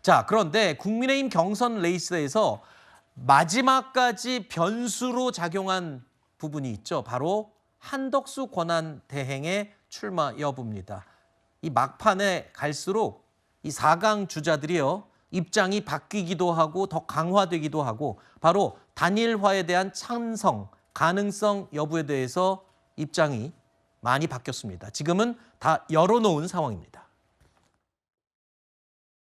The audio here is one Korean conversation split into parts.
자, 그런데 국민의힘 경선 레이스에서 마지막까지 변수로 작용한 부분이 있죠. 바로 한덕수 권한대행의 출마 여부입니다. 이 막판에 갈수록 이 4강 주자들이요, 입장이 바뀌기도 하고 더 강화되기도 하고 바로 단일화에 대한 찬성, 가능성 여부에 대해서 입장이 많이 바뀌었습니다. 지금은 다 열어놓은 상황입니다.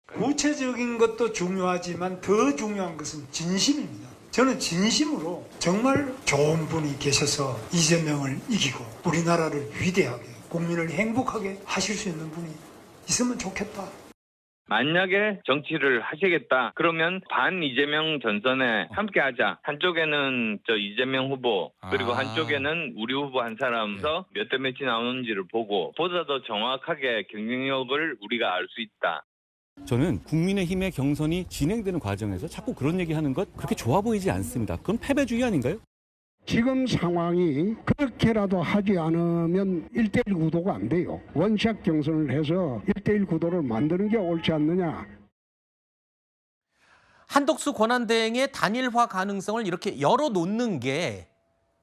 구체적인 것도 중요하지만 더 중요한 것은 진심입니다. 저는 진심으로 정말 좋은 분이 계셔서 이재명을 이기고 우리나라를 위대하게, 국민을 행복하게 하실 수 있는 분이 있으면 좋겠다. 만약에 정치를 하시겠다 그러면 반 이재명 전선에 함께하자. 한쪽에는 저 이재명 후보 그리고 한쪽에는 우리 후보 한 사람에서 몇 대 몇이 나오는지를 보고 보다 더 정확하게 경쟁력을 우리가 알 수 있다. 저는 국민의힘의 경선이 진행되는 과정에서 자꾸 그런 얘기하는 것 그렇게 좋아 보이지 않습니다. 그건 패배주의 아닌가요? 지금 상황이 그렇게라도 하지 않으면 1대1 구도가 안 돼요. 원샷 경선을 해서 1대1 구도를 만드는 게 옳지 않느냐. 한덕수 권한대행의 단일화 가능성을 이렇게 열어놓는 게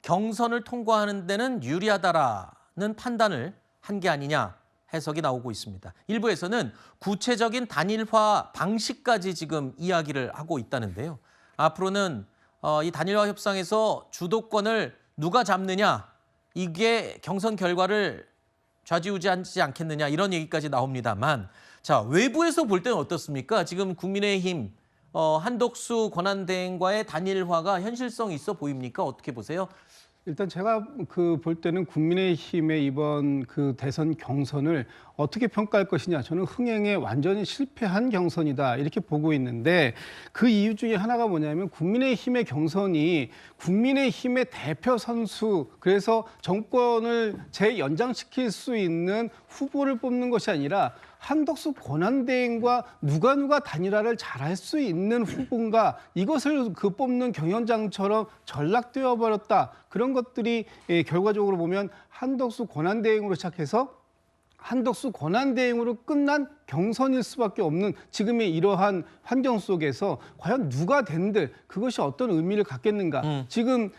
경선을 통과하는 데는 유리하다라는 판단을 한 게 아니냐 해석이 나오고 있습니다. 일부에서는 구체적인 단일화 방식까지 지금 이야기를 하고 있다는데요. 앞으로는 이 단일화 협상에서 주도권을 누가 잡느냐, 이게 경선 결과를 좌지우지하지 않겠느냐, 이런 얘기까지 나옵니다만, 자, 외부에서 볼 때는 어떻습니까? 지금 국민의힘 한덕수 권한대행과의 단일화가 현실성이 있어 보입니까? 어떻게 보세요? 일단 제가 볼 때는 국민의힘의 이번 대선 경선을 어떻게 평가할 것이냐, 저는 흥행에 완전히 실패한 경선이다 이렇게 보고 있는데, 그 이유 중에 하나가 뭐냐면 국민의힘의 경선이 국민의힘의 대표 선수, 그래서 정권을 재연장시킬 수 있는 후보를 뽑는 것이 아니라 한덕수 권한대행과 누가 단일화를 잘할 수 있는 후보인가, 이것을 뽑는 경연장처럼 전락되어 버렸다. 그런 것들이 결과적으로 보면 한덕수 권한대행으로 시작해서 한덕수 권한대행으로 끝난 경선일 수밖에 없는 지금의 이러한 환경 속에서 과연 누가 된들 그것이 어떤 의미를 갖겠는가. 지금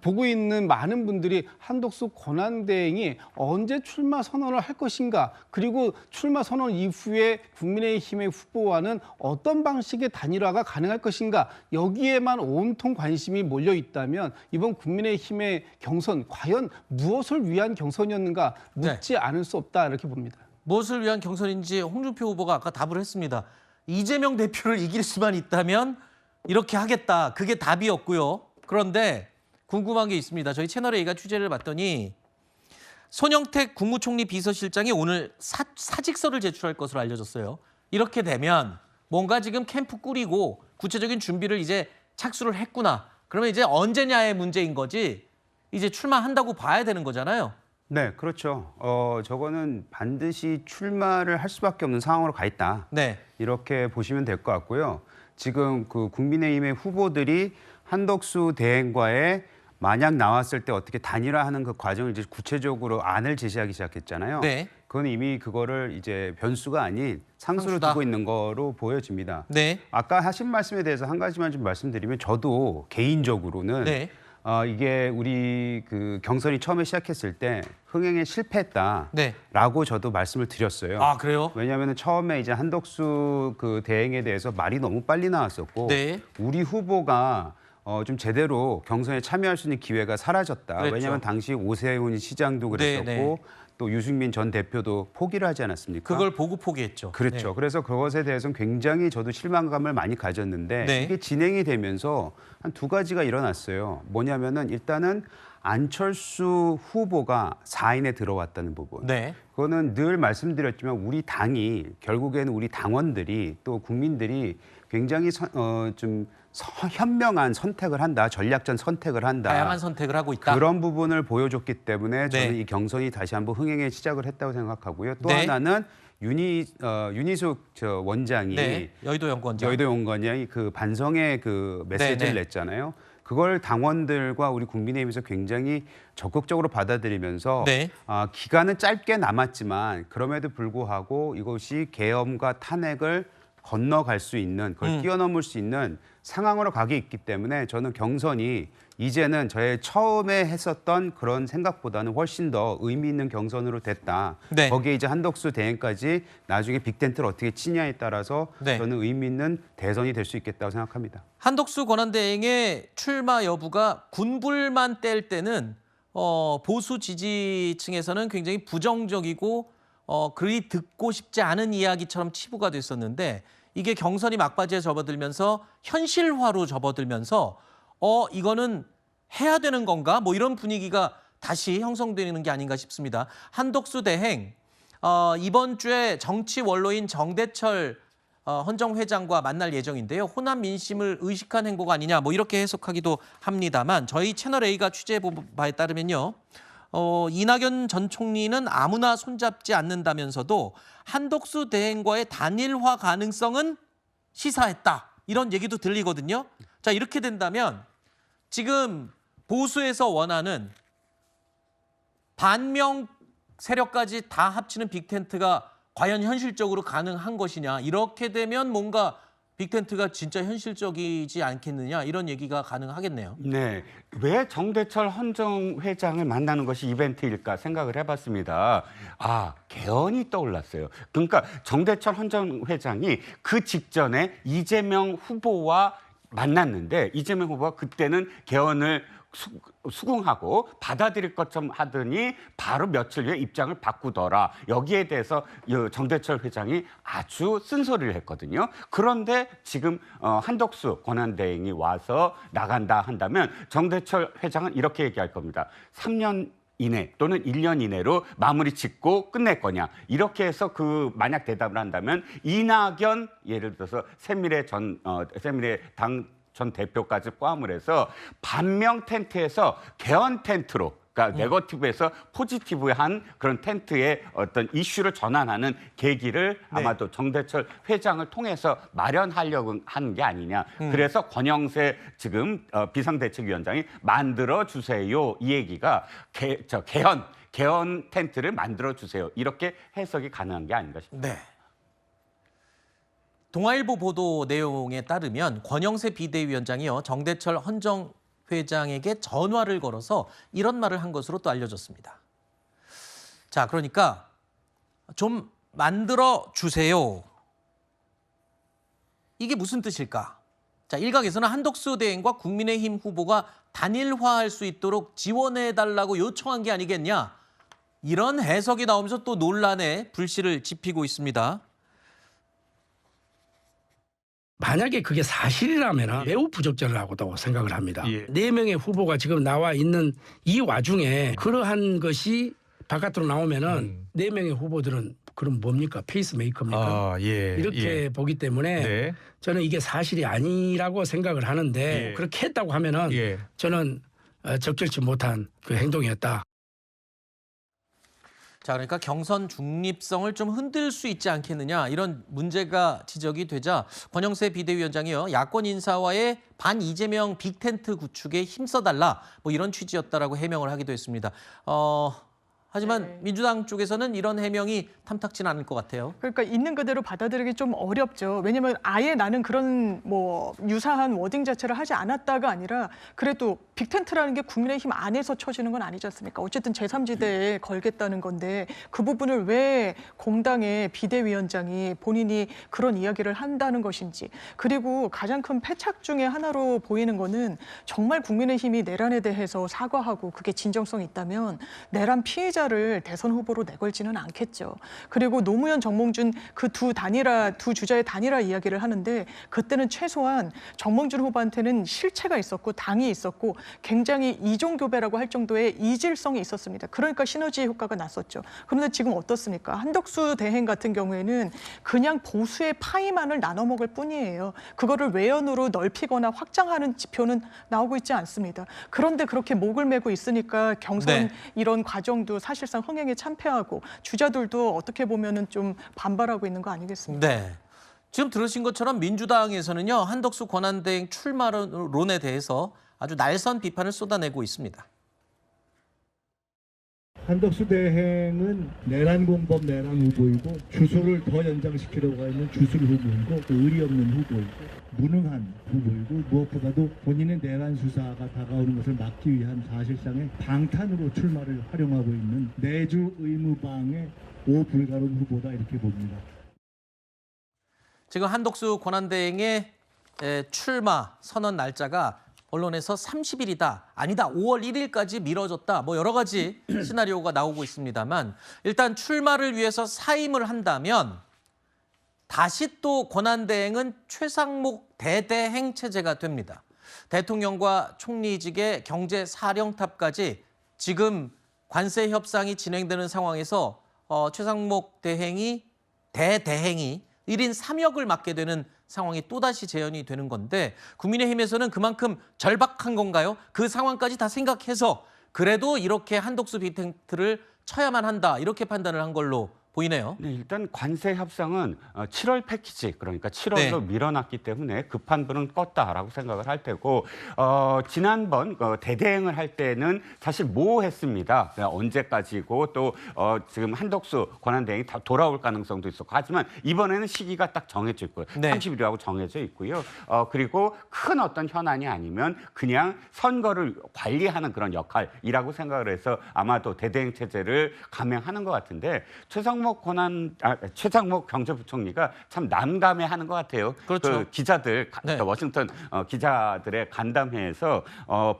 보고 있는 많은 분들이 한덕수 권한대행이 언제 출마 선언을 할 것인가, 그리고 출마 선언 이후에 국민의힘의 후보와는 어떤 방식의 단일화가 가능할 것인가, 여기에만 온통 관심이 몰려 있다면 이번 국민의힘의 경선 과연 무엇을 위한 경선이었는가 묻지 않을 수 없다, 이렇게 봅니다. 무엇을 위한 경선인지 홍준표 후보가 아까 답을 했습니다. 이재명 대표를 이길 수만 있다면 이렇게 하겠다. 그게 답이었고요. 그런데 궁금한 게 있습니다. 저희 채널에 얘가 취재를 봤더니 손영택 국무총리 비서실장이 오늘 사직서를 제출할 것으로 알려졌어요. 이렇게 되면 뭔가 지금 캠프 꾸리고 구체적인 준비를 이제 착수를 했구나. 그러면 이제 언제냐의 문제인 거지, 이제 출마한다고 봐야 되는 거잖아요. 네, 그렇죠. 저거는 반드시 출마를 할 수밖에 없는 상황으로 가 있다. 네. 이렇게 보시면 될 것 같고요. 지금 국민의힘의 후보들이 한덕수 대행과의 만약 나왔을 때 어떻게 단일화하는 그 과정을 이제 구체적으로 안을 제시하기 시작했잖아요. 네. 그건 이미 그거를 이제 변수가 아닌 상수를 상수다. 두고 있는 거로 보여집니다. 네. 아까 하신 말씀에 대해서 한 가지만 좀 말씀드리면, 저도 개인적으로는 네. 이게 우리 경선이 처음에 시작했을 때 흥행에 실패했다라고 네. 저도 말씀을 드렸어요. 아, 그래요? 왜냐하면 처음에 이제 한덕수 대행에 대해서 말이 너무 빨리 나왔었고, 네. 우리 후보가 좀 제대로 경선에 참여할 수 있는 기회가 사라졌다. 그랬죠. 왜냐하면 당시 오세훈 시장도 그랬었고, 네. 또 유승민 전 대표도 포기를 하지 않았습니까? 그걸 보고 포기했죠. 그렇죠. 네. 그래서 그것에 대해서는 굉장히 저도 실망감을 많이 가졌는데, 네. 이게 진행이 되면서 한 두 가지가 일어났어요. 뭐냐면은 일단은 안철수 후보가 4인에 들어왔다는 부분. 네. 그거는 늘 말씀드렸지만 우리 당이 결국에는 우리 당원들이 또 국민들이 굉장히 좀 현명한 선택을 한다, 전략적 선택을 한다. 다양한 선택을 하고 있다. 그런 부분을 보여줬기 때문에 저는 네. 이 경선이 다시 한번 흥행에 시작을 했다고 생각하고요. 또 네. 하나는 윤희숙 원장이 네. 여의도 연구원장. 여의도 연구원장이 반성의 메시지를 네. 냈잖아요. 그걸 당원들과 우리 국민의힘에서 굉장히 적극적으로 받아들이면서 네. 기간은 짧게 남았지만 그럼에도 불구하고 이것이 계엄과 탄핵을 건너갈 수 있는 그걸 뛰어넘을 수 있는 상황으로 가기 있기 때문에 저는 경선이 이제는 저의 처음에 했었던 그런 생각보다는 훨씬 더 의미 있는 경선으로 됐다. 네. 거기에 이제 한덕수 대행까지 나중에 빅텐트를 어떻게 치냐에 따라서 네. 저는 의미 있는 대선이 될 수 있겠다고 생각합니다. 한덕수 권한대행의 출마 여부가 군불만 뗄 때는 보수 지지층에서는 굉장히 부정적이고 그리 듣고 싶지 않은 이야기처럼 치부가 됐었는데 이게 경선이 막바지에 접어들면서 현실화로 접어들면서 이거는 해야 되는 건가? 뭐 이런 분위기가 다시 형성되는 게 아닌가 싶습니다. 한덕수 대행 이번 주에 정치 원로인 정대철 헌정 회장과 만날 예정인데요. 호남 민심을 의식한 행보가 아니냐 뭐 이렇게 해석하기도 합니다만 저희 채널 A가 취재해본 바에 따르면요. 이낙연 전 총리는 아무나 손잡지 않는다면서도 한덕수 대행과의 단일화 가능성은 시사했다. 이런 얘기도 들리거든요. 자, 이렇게 된다면 지금 보수에서 원하는 반명 세력까지 다 합치는 빅텐트가 과연 현실적으로 가능한 것이냐. 이렇게 되면 뭔가 빅텐트가 진짜 현실적이지 않겠느냐. 이런 얘기가 가능하겠네요. 네, 왜 정대철 헌정 회장을 만나는 것이 이벤트일까 생각을 해봤습니다. 개헌이 떠올랐어요. 그러니까 정대철 헌정 회장이 그 직전에 이재명 후보와 만났는데 이재명 후보가 그때는 개헌을 수긍하고 받아들일 것처럼 하더니 바로 며칠 후에 입장을 바꾸더라. 여기에 대해서 정대철 회장이 아주 쓴소리를 했거든요. 그런데 지금 한덕수 권한대행이 와서 나간다 한다면 정대철 회장은 이렇게 얘기할 겁니다. 3년 이내 또는 1년 이내로 마무리 짓고 끝낼 거냐. 이렇게 해서 만약 대답을 한다면 이낙연 예를 들어서 새미래당 전 대표까지 포함을 해서 반명 텐트에서 개헌 텐트로 그러니까 네거티브에서 포지티브한 그런 텐트의 어떤 이슈를 전환하는 계기를 아마도 정대철 회장을 통해서 마련하려고 하는 게 아니냐. 그래서 권영세 지금 비상대책위원장이 만들어 주세요. 이 얘기가 개헌 텐트를 만들어 주세요. 이렇게 해석이 가능한 게 아닌가 싶습니다. 네. 동아일보 보도 내용에 따르면 권영세 비대위원장이요 정대철 헌정 회장에게 전화를 걸어서 이런 말을 한 것으로 또 알려졌습니다. 자, 그러니까 좀 만들어 주세요. 이게 무슨 뜻일까? 자, 일각에서는 한덕수 대행과 국민의힘 후보가 단일화할 수 있도록 지원해달라고 요청한 게 아니겠냐. 이런 해석이 나오면서 또 논란에 불씨를 지피고 있습니다. 만약에 그게 사실이라면 매우 부적절하다고 생각을 합니다. 4명의 후보가 지금 나와 있는 이 와중에 그러한 것이 바깥으로 나오면은 4명의 후보들은 그럼 뭡니까? 페이스메이커입니까? 이렇게 보기 때문에 저는 이게 사실이 아니라고 생각을 하는데 그렇게 했다고 하면은 저는 적절치 못한 그 행동이었다. 자, 그러니까 경선 중립성을 좀 흔들 수 있지 않겠느냐 이런 문제가 지적이 되자 권영세 비대위원장이요 야권 인사와의 반 이재명 빅텐트 구축에 힘써달라 뭐 이런 취지였다라고 해명을 하기도 했습니다. 하지만 민주당 쪽에서는 이런 해명이 탐탁지는 않을 것 같아요. 그러니까 있는 그대로 받아들이기 좀 어렵죠. 왜냐하면 아예 나는 그런 뭐 유사한 워딩 자체를 하지 않았다가 아니라 그래도 빅텐트라는 게 국민의힘 안에서 쳐지는 건 아니지 않습니까? 어쨌든 제3지대에 걸겠다는 건데 그 부분을 왜 공당의 비대위원장이 본인이 그런 이야기를 한다는 것인지 그리고 가장 큰 패착 중에 하나로 보이는 거는 정말 국민의힘이 내란에 대해서 사과하고 그게 진정성이 있다면 내란 피해자를 대선 후보로 내걸지는 않겠죠. 그리고 노무현, 정몽준 그 두 주자의 단일화 이야기를 하는데 그때는 최소한 정몽준 후보한테는 실체가 있었고 당이 있었고 굉장히 이종교배라고 할 정도의 이질성이 있었습니다. 그러니까 시너지 효과가 났었죠. 그런데 지금 어떻습니까? 한덕수 대행 같은 경우에는 그냥 보수의 파이만을 나눠 먹을 뿐이에요. 그거를 외연으로 넓히거나 확장하는 지표는 나오고 있지 않습니다. 그런데 그렇게 목을 메고 있으니까 경선 이런 과정도 사실상 흥행에 참패하고 주자들도 어떻게 보면은 좀 반발하고 있는 거 아니겠습니까? 네. 지금 들으신 것처럼 민주당에서는요 한덕수 권한대행 출마론에 대해서 아주 날선 비판을 쏟아내고 있습니다. 한덕수 대행은 내란 공범 내란 후보이고 주소를 더 연장시키려고 하는 주술 후보이고 또 의리 없는 후보이고 무능한 후보이고 무엇보다도 본인의 내란 수사가 다가오는 것을 막기 위한 사실상의 방탄으로 출마를 활용하고 있는 내주 의무방의 오불가른 후보다 이렇게 봅니다. 지금 한덕수 권한대행의 출마 선언 날짜가 언론에서 30일이다. 아니다. 5월 1일까지 미뤄졌다. 뭐 여러 가지 시나리오가 나오고 있습니다만 일단 출마를 위해서 사임을 한다면 다시 또 권한대행은 최상목 대대행 체제가 됩니다. 대통령과 총리직의 경제사령탑까지 지금 관세 협상이 진행되는 상황에서 최상목 대행이 1인 3역을 맡게 되는 상황이 또다시 재현이 되는 건데 국민의힘에서는 그만큼 절박한 건가요? 그 상황까지 다 생각해서 그래도 이렇게 한덕수 빅텐트를 쳐야만 한다 이렇게 판단을 한 걸로 보이네요. 네, 일단 관세 협상은 7월 패키지 그러니까 7월로 밀어놨기 때문에 급한 불은 껐다라고 생각을 할 테고 지난번 대대행을 할 때는 사실 모호했습니다. 언제까지고 또 지금 한덕수 권한대행이 다 돌아올 가능성도 있었고 하지만 이번에는 시기가 딱 정해져 있고요. 30일이라고 정해져 있고요. 그리고 큰 어떤 현안이 아니면 그냥 선거를 관리하는 그런 역할이라고 생각을 해서 아마도 대대행 체제를 감행하는 것 같은데 최상목 경제부총리가 참 난감해하는 것 같아요. 그렇죠. 그 기자들 워싱턴 기자들의 간담회에서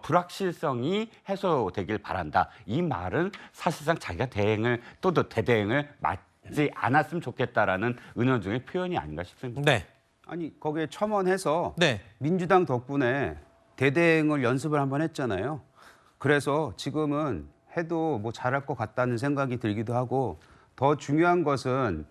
불확실성이 해소되길 바란다. 이 말은 사실상 자기가 대대행을 맡지 않았으면 좋겠다라는 은연중의 표현이 아닌가 싶습니다. 네. 아니 거기에 첨언해서 네. 민주당 덕분에 대대행을 연습을 한번 했잖아요. 그래서 지금은 해도 뭐 잘할 것 같다는 생각이 들기도 하고 더 중요한 것은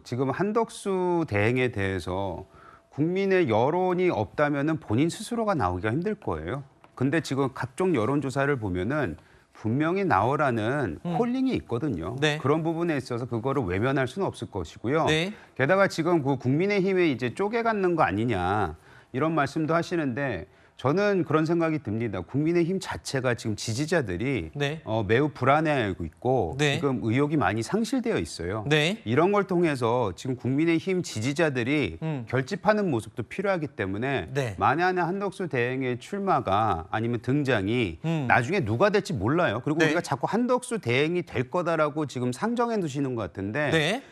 지금 한덕수 대행에 대해서 국민의 여론이 없다면은 본인 스스로가 나오기가 힘들 거예요. 근데 지금 각종 여론조사를 보면은 분명히 나오라는 콜링이 있거든요. 네. 그런 부분에 있어서 그거를 외면할 수는 없을 것이고요. 네. 게다가 지금 그 국민의힘에 이제 쪼개갖는 거 아니냐 이런 말씀도 하시는데 저는 그런 생각이 듭니다. 국민의힘 자체가 지금 지지자들이 매우 불안해하고 있고 지금 의욕이 많이 상실되어 있어요. 이런 걸 통해서 지금 국민의힘 지지자들이 결집하는 모습도 필요하기 때문에 만약에 한덕수 대행의 출마가 아니면 등장이 나중에 누가 될지 몰라요. 그리고 우리가 자꾸 한덕수 대행이 될 거다라고 지금 상정해 두시는 것 같은데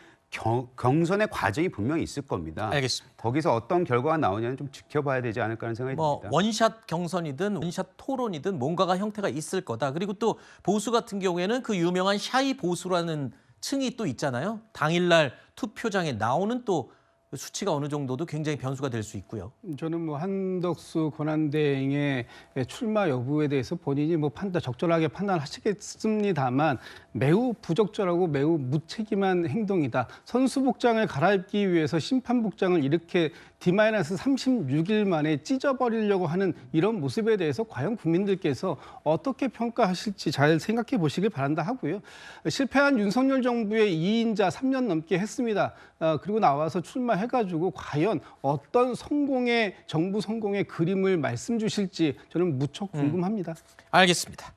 경선의 과정이 분명히 있을 겁니다. 알겠습니다. 거기서 어떤 결과가 나오냐는 좀 지켜봐야 되지 않을까 하는 생각이 듭니다. 원샷 경선이든 원샷 토론이든 뭔가가 형태가 있을 거다. 그리고 또 보수 같은 경우에는 그 유명한 샤이 보수라는 층이 또 있잖아요. 당일날 투표장에 나오는 또 수치가 어느 정도도 굉장히 변수가 될 수 있고요. 저는 뭐 한덕수 권한대행의 출마 여부에 대해서 본인이 뭐 적절하게 판단하시겠습니다만 매우 부적절하고 매우 무책임한 행동이다. 선수복장을 갈아입기 위해서 심판복장을 이렇게 D-36일 만에 찢어버리려고 하는 이런 모습에 대해서 과연 국민들께서 어떻게 평가하실지 잘 생각해 보시길 바란다 하고요. 실패한 윤석열 정부의 2인자 3년 넘게 했습니다. 그리고 나와서 출마해가지고 과연 어떤 정부 성공의 그림을 말씀 주실지 저는 무척 궁금합니다. 알겠습니다.